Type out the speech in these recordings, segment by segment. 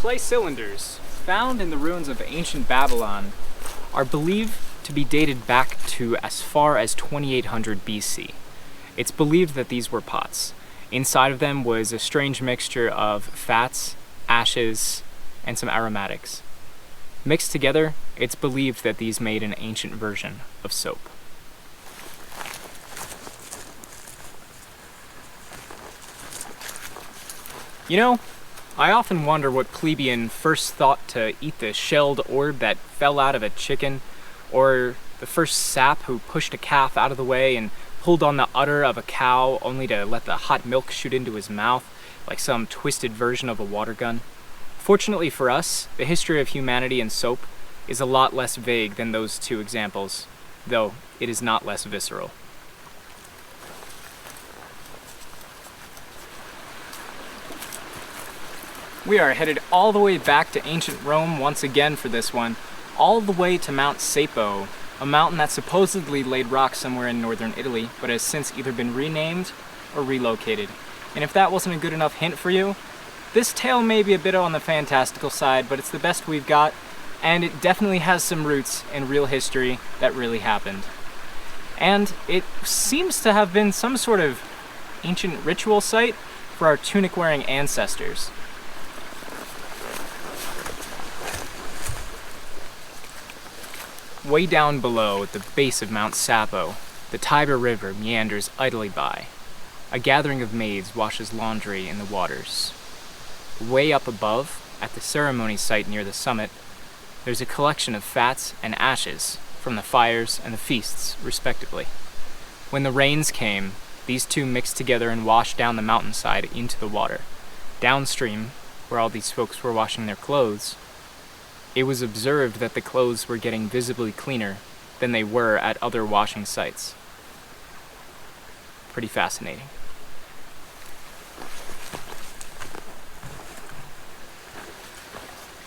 clay cylinders found in the ruins of ancient Babylon are believed to be dated back to as far as 2800 BC. It's believed that these were pots. Inside of them was a strange mixture of fats, ashes, and some aromatics. Mixed together, it's believed that these made an ancient version of soap. You know, I often wonder what plebeian first thought to eat the shelled orb that fell out of a chicken, or the first sap who pushed a calf out of the way and pulled on the udder of a cow only to let the hot milk shoot into his mouth like some twisted version of a water gun. Fortunately for us, the history of humanity and soap is a lot less vague than those two examples, though it is not less visceral. We are headed all the way back to ancient Rome once again for this one, all the way to Mount Sapo, a mountain that supposedly laid rock somewhere in northern Italy, but has since either been renamed or relocated. And if that wasn't a good enough hint for you, this tale may be a bit on the fantastical side, but it's the best we've got, and it definitely has some roots in real history that really happened. And it seems to have been some sort of ancient ritual site for our tunic-wearing ancestors. Way down below, at the base of Mount Sapo, the Tiber River meanders idly by. A gathering of maids washes laundry in the waters. Way up above, at the ceremony site near the summit, there's a collection of fats and ashes from the fires and the feasts, respectively. When the rains came, these two mixed together and washed down the mountainside into the water. Downstream, where all these folks were washing their clothes, it was observed that the clothes were getting visibly cleaner than they were at other washing sites. Pretty fascinating.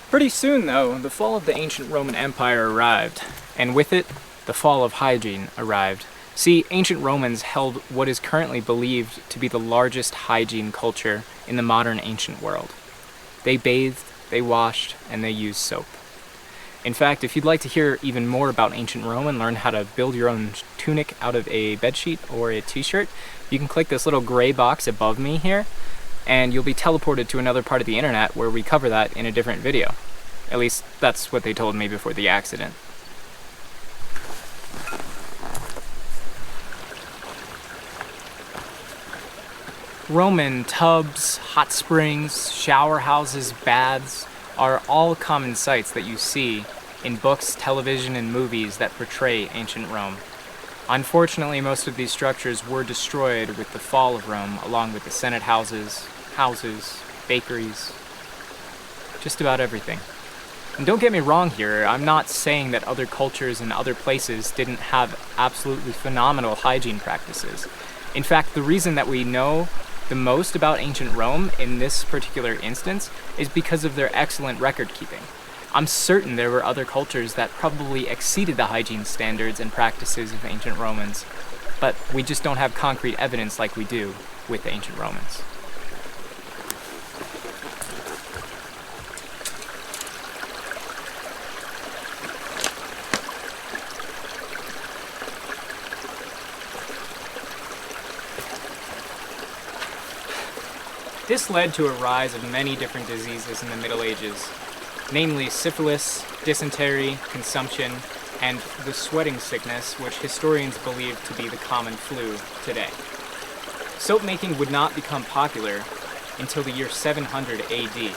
Pretty soon, though, the fall of the ancient Roman Empire arrived, and with it, the fall of hygiene arrived. See, ancient Romans held what is currently believed to be the largest hygiene culture in the modern ancient world. They bathed, they washed, and they used soap. In fact, if you'd like to hear even more about ancient Rome and learn how to build your own tunic out of a bedsheet or a t-shirt, you can click this little gray box above me here, and you'll be teleported to another part of the internet where we cover that in a different video. At least, that's what they told me before the accident. Roman tubs, hot springs, shower houses, baths are all common sights that you see in books, television, and movies that portray ancient Rome. Unfortunately, most of these structures were destroyed with the fall of Rome, along with the Senate houses, bakeries, just about everything. And don't get me wrong here, I'm not saying that other cultures and other places didn't have absolutely phenomenal hygiene practices. In fact, the reason that we know the most about ancient Rome in this particular instance is because of their excellent record keeping. I'm certain there were other cultures that probably exceeded the hygiene standards and practices of ancient Romans, but we just don't have concrete evidence like we do with the ancient Romans. This led to a rise of many different diseases in the Middle Ages, namely syphilis, dysentery, consumption, and the sweating sickness, which historians believe to be the common flu today. Soap making would not become popular until the year 700 AD,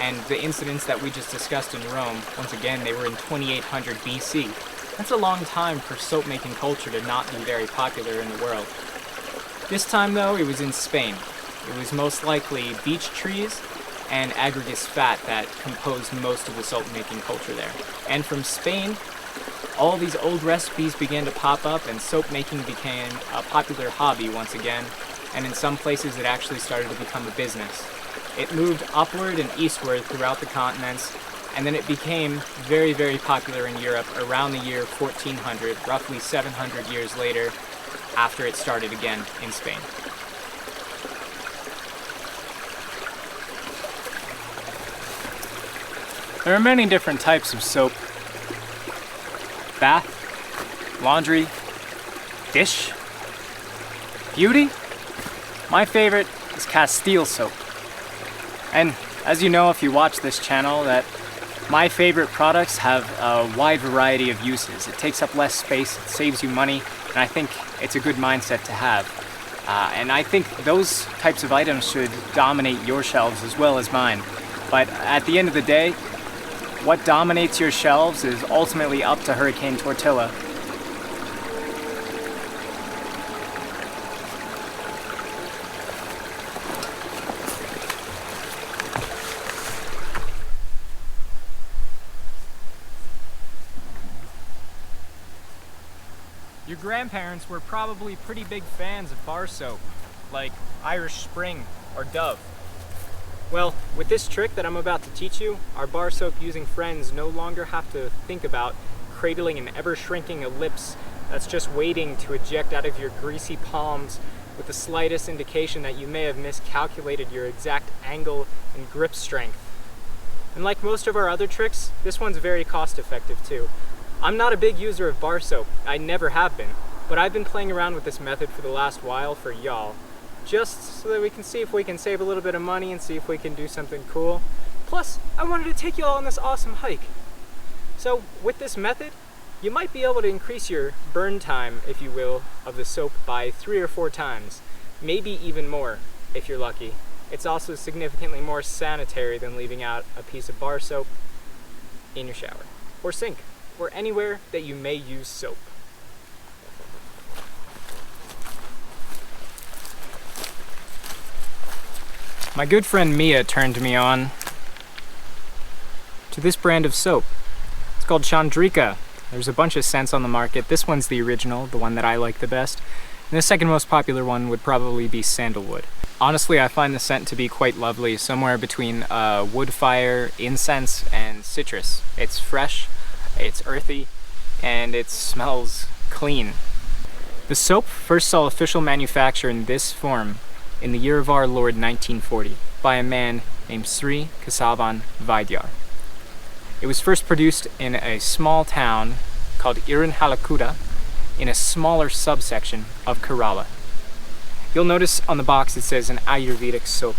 and the incidents that we just discussed in Rome, once again, they were in 2800 BC. That's a long time for soap making culture to not be very popular in the world. This time, though, it was in Spain. It was most likely beech trees and agaricus fat that composed most of the soap-making culture there. And from Spain, all these old recipes began to pop up, and soap-making became a popular hobby once again, and in some places it actually started to become a business. It moved upward and eastward throughout the continents, and then it became very, very popular in Europe around the year 1400, roughly 700 years later, after it started again in Spain. There are many different types of soap. Bath, laundry, dish, beauty. My favorite is Castile soap. And as you know, if you watch this channel, that my favorite products have a wide variety of uses. It takes up less space, it saves you money, and I think it's a good mindset to have. And I think those types of items should dominate your shelves as well as mine. But at the end of the day, what dominates your shelves is ultimately up to Hurricane Tortilla. Your grandparents were probably pretty big fans of bar soap, like Irish Spring or Dove. Well, with this trick that I'm about to teach you, our bar soap using friends no longer have to think about cradling an ever-shrinking ellipse that's just waiting to eject out of your greasy palms with the slightest indication that you may have miscalculated your exact angle and grip strength. And like most of our other tricks, this one's very cost-effective too. I'm not a big user of bar soap, I never have been, but I've been playing around with this method for the last while for y'all. Just so that we can see if we can save a little bit of money and see if we can do something cool. Plus, I wanted to take you all on this awesome hike. So, with this method, you might be able to increase your burn time, if you will, of the soap by 3 or 4 times. Maybe even more, if you're lucky. It's also significantly more sanitary than leaving out a piece of bar soap in your shower, or sink, or anywhere that you may use soap. My good friend Mia turned me on to this brand of soap. It's called Chandrika. There's a bunch of scents on the market. This one's the original, the one that I like the best. And the second most popular one would probably be sandalwood. Honestly, I find the scent to be quite lovely, somewhere between wood fire, incense, and citrus. It's fresh, it's earthy, and it smells clean. The soap first saw official manufacture in this form in the year of our Lord 1940 by a man named Sri Kesavan Vaidyar. It was first produced in a small town called Irinhalakuda in a smaller subsection of Kerala. You'll notice on the box it says an Ayurvedic soap.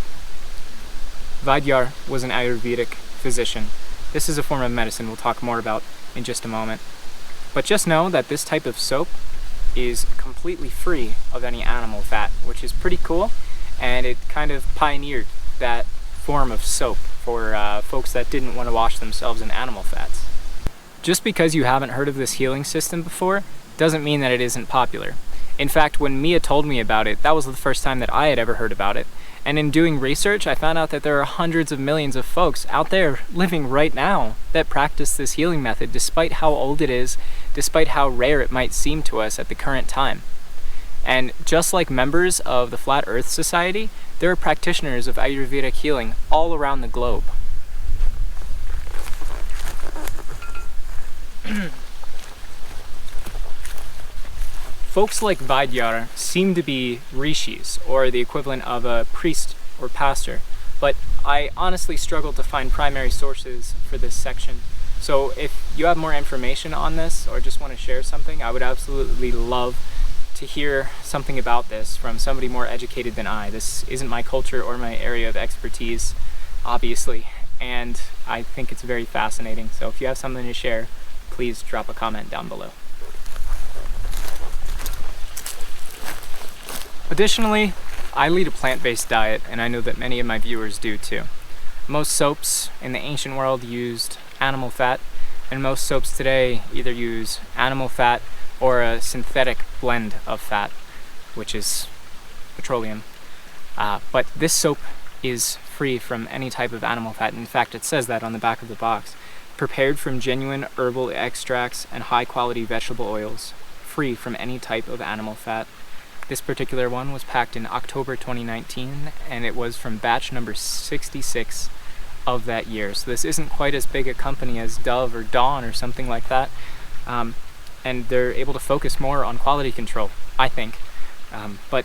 Vaidyar was an Ayurvedic physician. This is a form of medicine we'll talk more about in just a moment. But just know that this type of soap is completely free of any animal fat, which is pretty cool. And it kind of pioneered that form of soap for folks that didn't want to wash themselves in animal fats. Just because you haven't heard of this healing system before doesn't mean that it isn't popular. In fact, when Mia told me about it, that was the first time that I had ever heard about it. And in doing research, I found out that there are hundreds of millions of folks out there living right now that practice this healing method, despite how old it is, despite how rare it might seem to us at the current time. And just like members of the Flat Earth Society, there are practitioners of Ayurvedic healing all around the globe. Folks like Vaidyar seem to be rishis, or the equivalent of a priest or pastor, but I honestly struggle to find primary sources for this section. So if you have more information on this, or just want to share something, I would absolutely love to hear something about this from somebody more educated than I. This isn't my culture or my area of expertise, obviously, and I think it's very fascinating. So if you have something to share, please drop a comment down below. Additionally, I lead a plant-based diet, and I know that many of my viewers do too. Most soaps in the ancient world used animal fat, and most soaps today either use animal fat or a synthetic blend of fat, which is petroleum. But this soap is free from any type of animal fat. In fact, it says that on the back of the box. Prepared from genuine herbal extracts and high-quality vegetable oils, free from any type of animal fat. This particular one was packed in October 2019, and it was from batch number 66 of that year. So this isn't quite as big a company as Dove or Dawn or something like that. And they're able to focus more on quality control, I think. But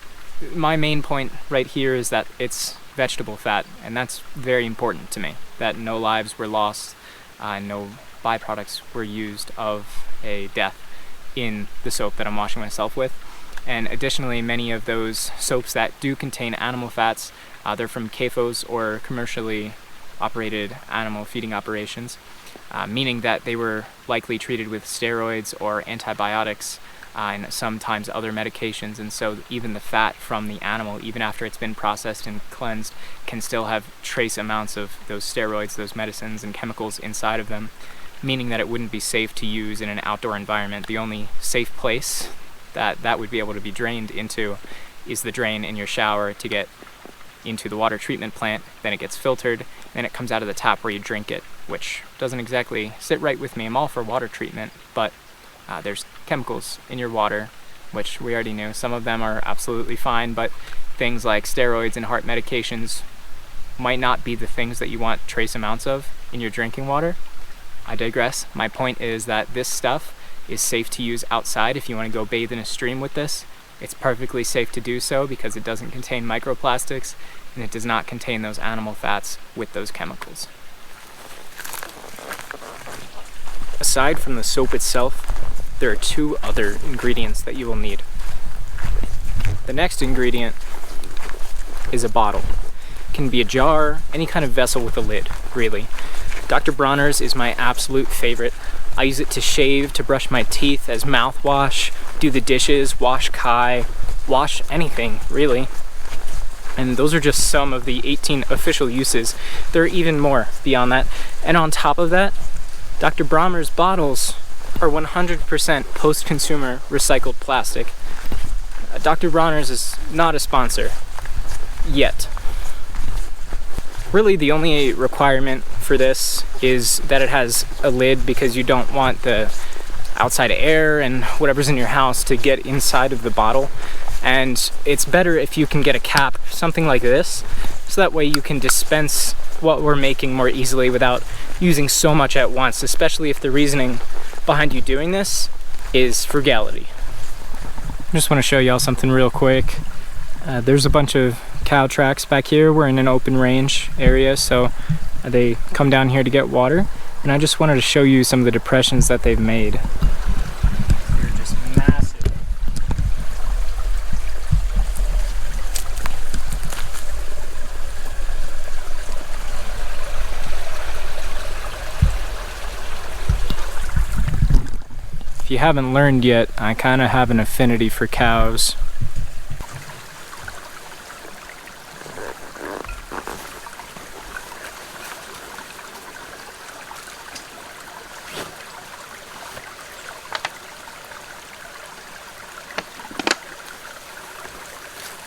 my main point right here is that it's vegetable fat, and that's very important to me, that no lives were lost No byproducts were used of a death in the soap that I'm washing myself with. And additionally, many of those soaps that do contain animal fats, they're from CAFOs or commercially operated animal feeding operations, meaning that they were likely treated with steroids or antibiotics and sometimes other medications, and so even the fat from the animal, even after it's been processed and cleansed, can still have trace amounts of those steroids, those medicines and chemicals inside of them, meaning that it wouldn't be safe to use in an outdoor environment. The only safe place that would be able to be drained into is the drain in your shower to get into the water treatment plant. Then it gets filtered, then it comes out of the tap where you drink it, which doesn't exactly sit right with me. I'm all for water treatment, but there's chemicals in your water, which we already knew. Some of them are absolutely fine, but things like steroids and heart medications might not be the things that you want trace amounts of in your drinking water. I digress. My point is that this stuff is safe to use outside. If you want to go bathe in a stream with this, it's perfectly safe to do so because it doesn't contain microplastics and it does not contain those animal fats with those chemicals. Aside from the soap itself, there are 2 other ingredients that you will need. The next ingredient is a bottle. It can be a jar, any kind of vessel with a lid, really. Dr. Bronner's is my absolute favorite. I use it to shave, to brush my teeth, as mouthwash, do the dishes, wash Kai, wash anything, really. And those are just some of the 18 official uses. There are even more beyond that. And on top of that, Dr. Bronner's bottles are 100% post-consumer recycled plastic. Dr. Bronner's is not a sponsor, yet. Really, the only requirement for this is that it has a lid, because you don't want the outside air and whatever's in your house to get inside of the bottle. And it's better if you can get a cap, something like this, so that way you can dispense what we're making more easily without using so much at once, especially if the reasoning behind you doing this is frugality. I just want to show y'all something real quick. There's a bunch of cow tracks back here. We're in an open range area, so they come down here to get water. And I just wanted to show you some of the depressions that they've made. They're just massive. If you haven't learned yet, I kind of have an affinity for cows.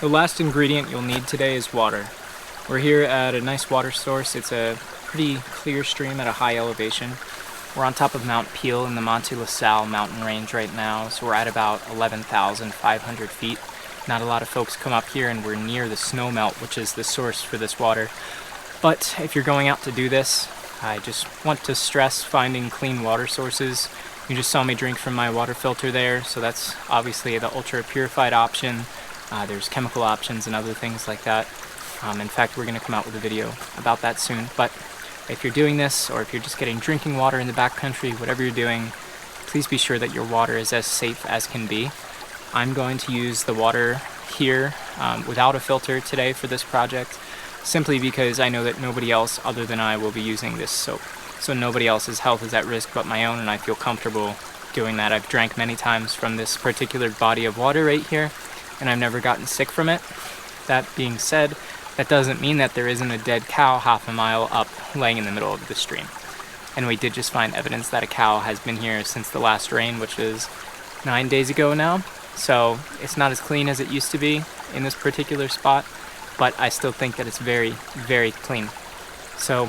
The last ingredient you'll need today is water. We're here at a nice water source. It's a pretty clear stream at a high elevation. We're on top of Mount Peel in the Monte La Salle mountain range right now, so we're at about 11,500 feet. Not a lot of folks come up here, and we're near the snowmelt, which is the source for this water. But if you're going out to do this, I just want to stress finding clean water sources. You just saw me drink from my water filter there, so that's obviously the ultra purified option. There's chemical options and other things like that. In fact, we're going to come out with a video about that soon. But if you're doing this, or if you're just getting drinking water in the backcountry, whatever you're doing, please be sure that your water is as safe as can be. I'm going to use the water here without a filter today for this project, simply because I know that nobody else other than I will be using this soap. So nobody else's health is at risk but my own, and I feel comfortable doing that. I've drank many times from this particular body of water right here, and I've never gotten sick from it. That being said, that doesn't mean that there isn't a dead cow half a mile up laying in the middle of the stream. And we did just find evidence that a cow has been here since the last rain, which is 9 days ago now. So it's not as clean as it used to be in this particular spot, but I still think that it's very, very clean. So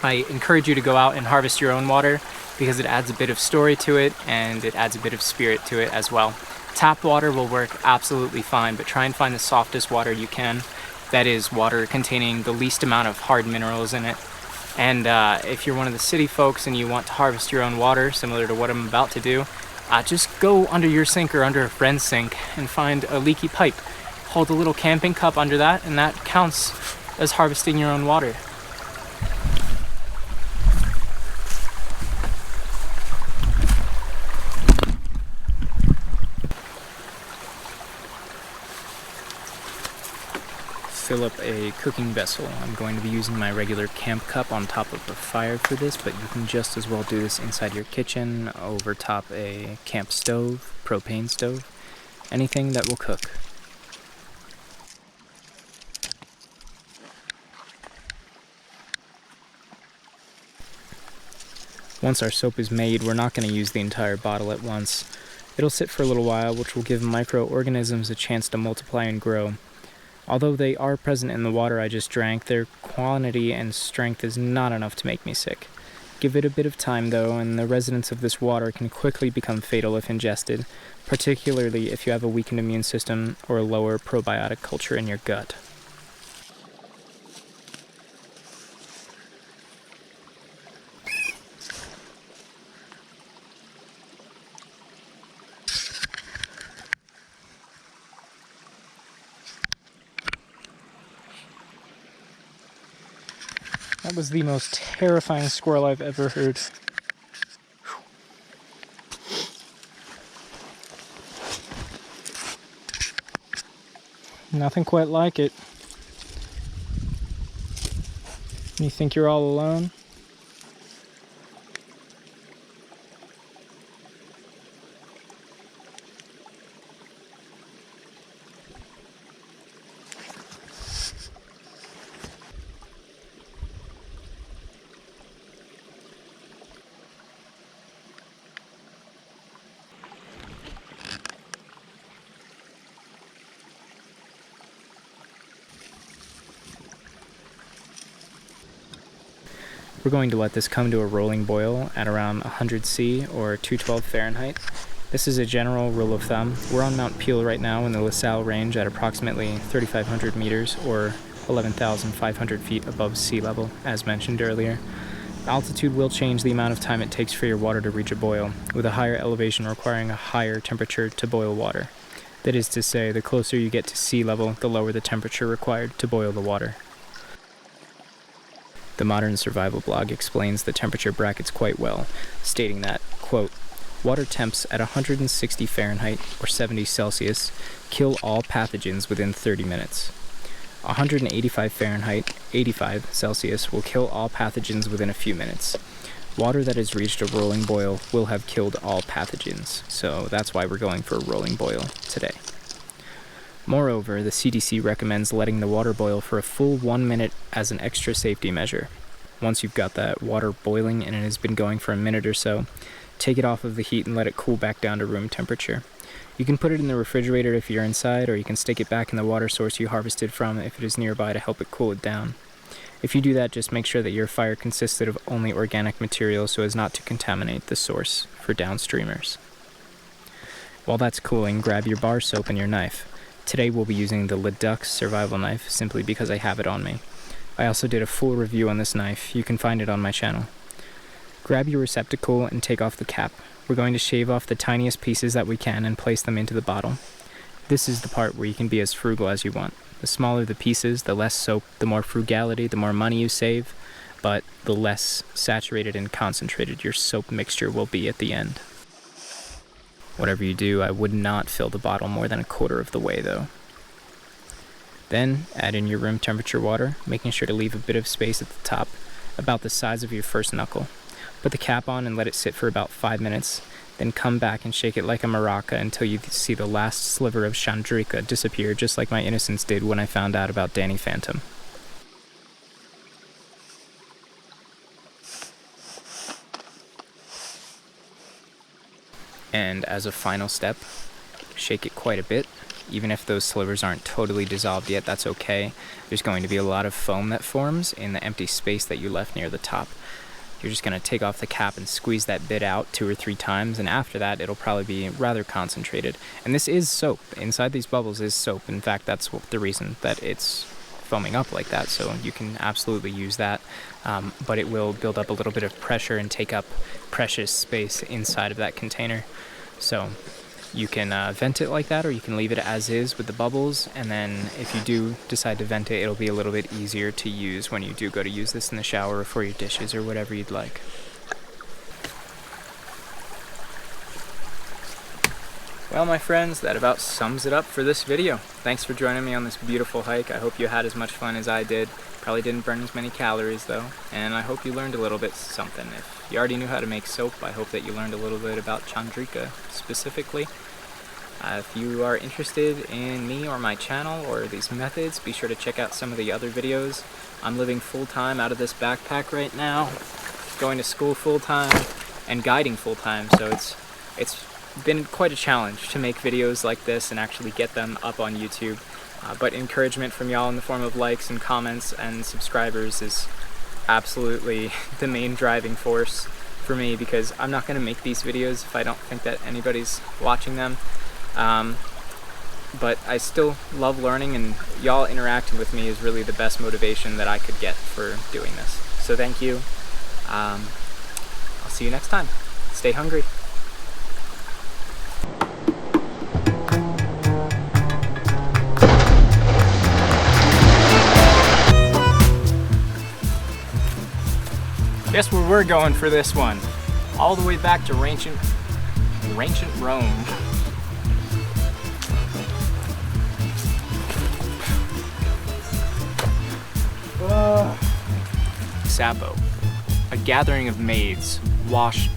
I encourage you to go out and harvest your own water, because it adds a bit of story to it and it adds a bit of spirit to it as well. Tap water will work absolutely fine, but try and find the softest water you can. That is water containing the least amount of hard minerals in it. And if you're one of the city folks and you want to harvest your own water, similar to what I'm about to do, just go under your sink or under a friend's sink and find a leaky pipe. Hold a little camping cup under that, and that counts as harvesting your own water. fill up a cooking vessel. I'm going to be using my regular camp cup on top of the fire for this, but you can just as well do this inside your kitchen, over top a camp stove, propane stove, anything that will cook. Once our soap is made, we're not going to use the entire bottle at once. It'll sit for a little while, which will give microorganisms a chance to multiply and grow. Although they are present in the water I just drank, their quantity and strength is not enough to make me sick. Give it a bit of time though, and the residents of this water can quickly become fatal if ingested, particularly if you have a weakened immune system or a lower probiotic culture in your gut. That was the most terrifying squirrel I've ever heard. Nothing quite like it. You think you're all alone? We're going to let this come to a rolling boil at around 100 C or 212 Fahrenheit. This is a general rule of thumb. We're on Mount Peel right now in the La Salle range at approximately 3,500 meters or 11,500 feet above sea level, as mentioned earlier. Altitude will change the amount of time it takes for your water to reach a boil, with a higher elevation requiring a higher temperature to boil water. That is to say, the closer you get to sea level, the lower the temperature required to boil the water. The Modern Survival blog explains the temperature brackets quite well, stating that, quote, water temps at 160 Fahrenheit or 70 Celsius kill all pathogens within 30 minutes. 185 Fahrenheit, 85 Celsius will kill all pathogens within a few minutes. Water that has reached a rolling boil will have killed all pathogens, so that's why we're going for a rolling boil today. Moreover, the CDC recommends letting the water boil for a full 1 minute as an extra safety measure. Once you've got that water boiling and it has been going for a minute or so, take it off of the heat and let it cool back down to room temperature. You can put it in the refrigerator if you're inside, or you can stick it back in the water source you harvested from if it is nearby to help it cool it down. If you do that, just make sure that your fire consisted of only organic material so as not to contaminate the source for downstreamers. While that's cooling, grab your bar soap and your knife. Today we'll be using the Leduc survival knife simply because I have it on me. I also did a full review on this knife. You can find it on my channel. Grab your receptacle and take off the cap. We're going to shave off the tiniest pieces that we can and place them into the bottle. This is the part where you can be as frugal as you want. The smaller the pieces, the less soap, the more frugality, the more money you save, but the less saturated and concentrated your soap mixture will be at the end. Whatever you do, I would not fill the bottle more than a quarter of the way though. Then add in your room temperature water, making sure to leave a bit of space at the top, about the size of your first knuckle. Put the cap on and let it sit for about 5 minutes, then come back and shake it like a maraca until you see the last sliver of Chandrika disappear, just like my innocence did when I found out about Danny Phantom. And as a final step, shake it quite a bit. Even if those slivers aren't totally dissolved yet, that's okay. There's going to be a lot of foam that forms in the empty space that you left near the top. You're just going to take off the cap and squeeze that bit out 2 or 3 times, and after that it'll probably be rather concentrated. And this is soap. Inside these bubbles is soap. In fact, that's the reason that it's foaming up like that, so you can absolutely use that, but it will build up a little bit of pressure and take up precious space inside of that container. So you can vent it like that, or you can leave it as is with the bubbles, and then if you do decide to vent it, it'll be a little bit easier to use when you do go to use this in the shower or for your dishes or whatever you'd like. Well, my friends, that about sums it up for this video. Thanks for joining me on this beautiful hike. I hope you had as much fun as I did. Probably didn't burn as many calories though, and I hope you learned a little bit something. If you already knew how to make soap, I hope that you learned a little bit about Chandrika specifically. If you are interested in me or my channel or these methods, be sure to check out some of the other videos. I'm living full-time out of this backpack right now, going to school full-time and guiding full-time, so it's been quite a challenge to make videos like this and actually get them up on YouTube. But encouragement from y'all in the form of likes and comments and subscribers is absolutely the main driving force for me, because I'm not going to make these videos if I don't think that anybody's watching them. But I still love learning, and y'all interacting with me is really the best motivation that I could get for doing this. So thank you. I'll see you next time. Stay hungry. Guess where we're going for this one? All the way back to ancient Rome. Sapo, a gathering of maids, washed.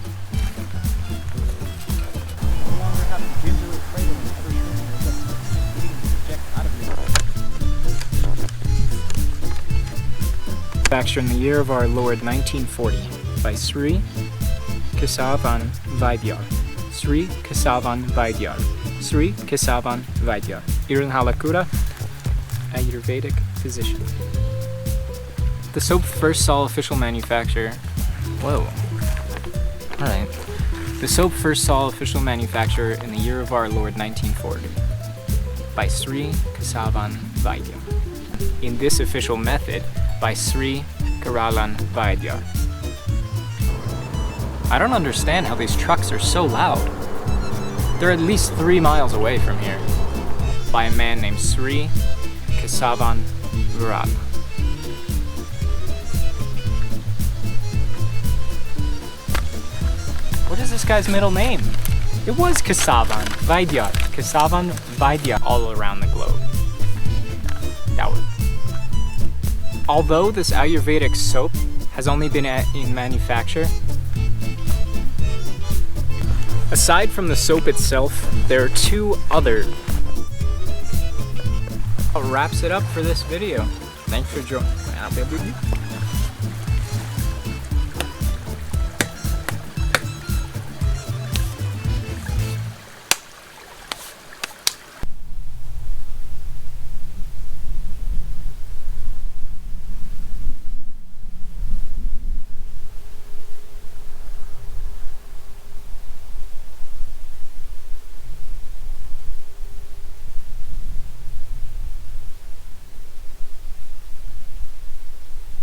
Manufactured in the year of our Lord 1940 by Sri Kesavan Vaidyar. Sri Kesavan Vaidyar. Sri Kesavan Vaidyar. Irun Halakura, Ayurvedic physician. The soap first saw official manufacture. Whoa. Alright. The soap first saw official manufacture in the year of our Lord 1940 by Sri Kesavan Vaidyar. In this official method, by Sri Karalan Vaidyar. I don't understand how these trucks are so loud. They're at least 3 miles away from here. By a man named Sri Kesavan Vaidyar. What is this guy's middle name? It was Kesavan Vaidyar. Kesavan Vaidyar all around the globe. That was. Although this Ayurvedic soap has only been in manufacture, aside from the soap itself, there are 2 other. That wraps it up for this video. Thanks for joining.